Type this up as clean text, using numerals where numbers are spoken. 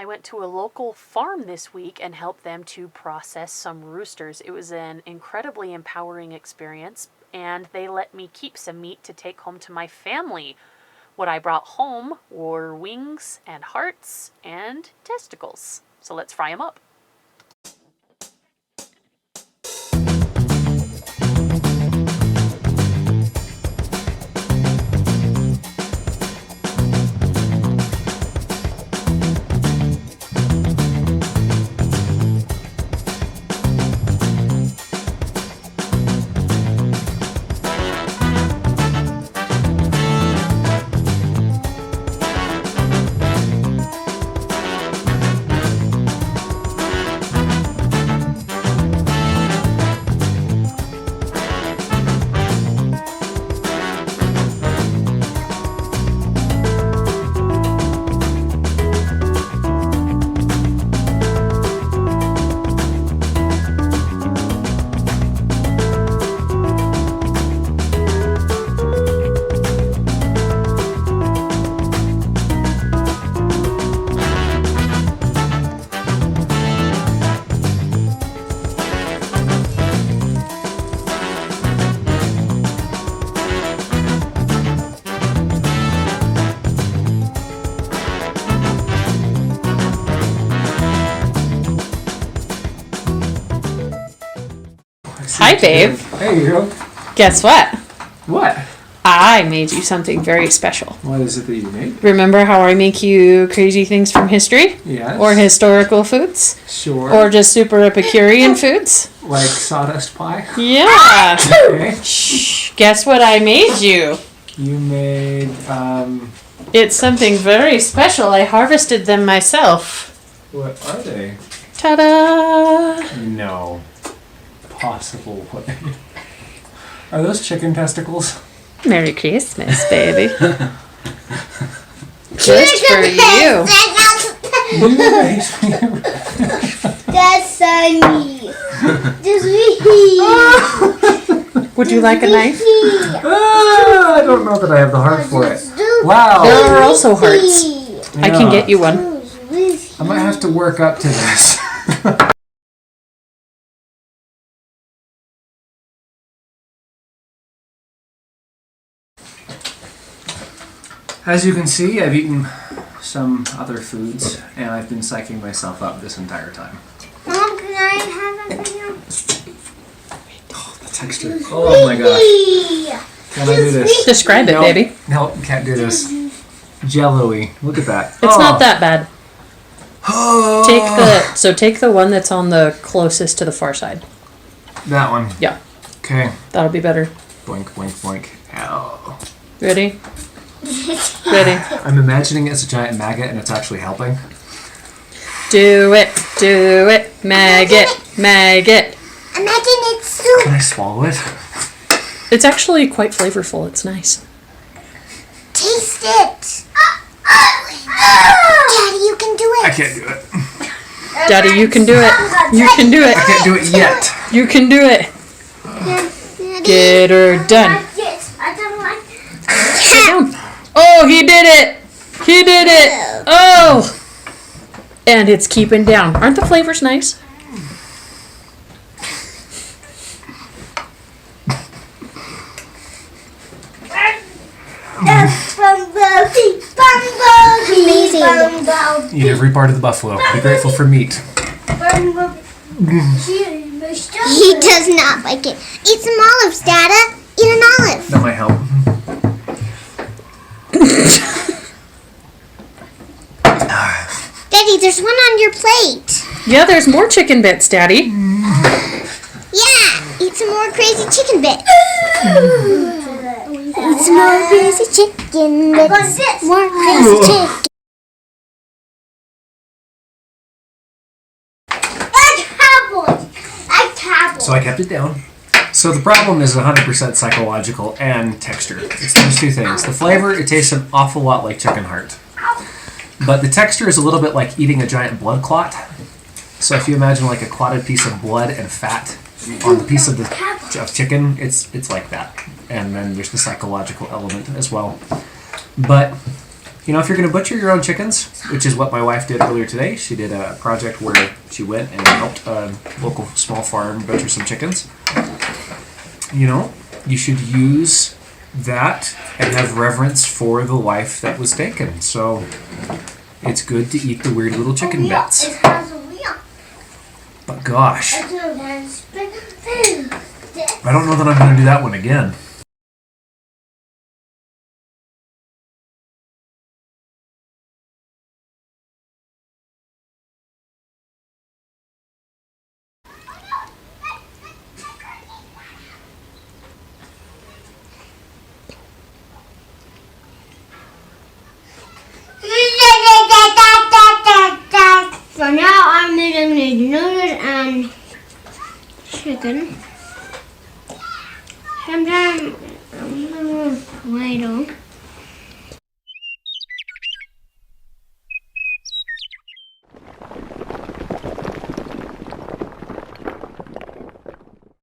I went to a local farm this week and helped them to process some roosters. It was an incredibly empowering experience, and they let me keep some meat to take home to my family. What I brought home were wings and hearts and testicles. So let's fry them up. Hi, babe. Hey, girl. Guess what? What? I made you something very special. What is it that you made? Remember how I make you crazy things from history? Yes. Or historical foods? Sure. Or just super Epicurean foods? Like sawdust pie? Yeah. Okay. Shh. Guess what I made you? You made, It's something very special. I harvested them myself. what are they? Ta-da! No possible way. Are those chicken testicles? Merry Christmas, baby. Just for you. That's funny. Would you like a knife? I don't know that I have the heart for it. Wow. There are also hearts. I can get you one. I might have to work up to this. As you can see, I've eaten some other foods, and I've been psyching myself up this entire time. Mom, can I have a video? Oh, the texture. Oh my gosh. Can I do this? Describe it, No. baby. No, can't do this. Jello-y. Look at that. It's not that bad. Take the one that's on the closest to the far side. That one. Yeah. Okay. That'll be better. Boink, boink, boink. Ow. Ready? Ready. I'm imagining it's a giant maggot and it's actually helping. Do it. Do it. Maggot. Maggot. Imagine it's soup. Can I swallow it? It's actually quite flavorful. It's nice. Taste it. Daddy, you can do it. I can't do it. Daddy, you can do it. You can do it. I can't do it yet. You can do it. Get her done. I don't like Sit down. Oh, he did it. He did it. Oh. And it's keeping down. Aren't the flavors nice? Amazing. Eat every part of the buffalo. Be grateful for meat. He does not like it. Eat some olives, Dada. Eat an olive. That might help. Daddy, there's one on your plate. Yeah, there's more chicken bits, Daddy. Yeah, eat some more crazy chicken bits. Eat some more crazy chicken bits. More crazy chicken. So I kept it down. So the problem is 100% psychological and texture. It's those two things. The flavor, it tastes an awful lot like chicken heart. But the texture is a little bit like eating a giant blood clot. So if you imagine like a clotted piece of blood and fat on the piece of chicken, it's like that. And then there's the psychological element as well. But You know, if you're going to butcher your own chickens, which is what my wife did earlier today, she did a project where she went and helped a local small farm butcher some chickens. You know, you should use that and have reverence for the life that was taken. So it's good to eat the weird little chicken bits. It has a wheel. But gosh, It has big food. I don't know that I'm going to do that one again. So now I'm making the noodles and chicken. Sometimes I'm a tomato.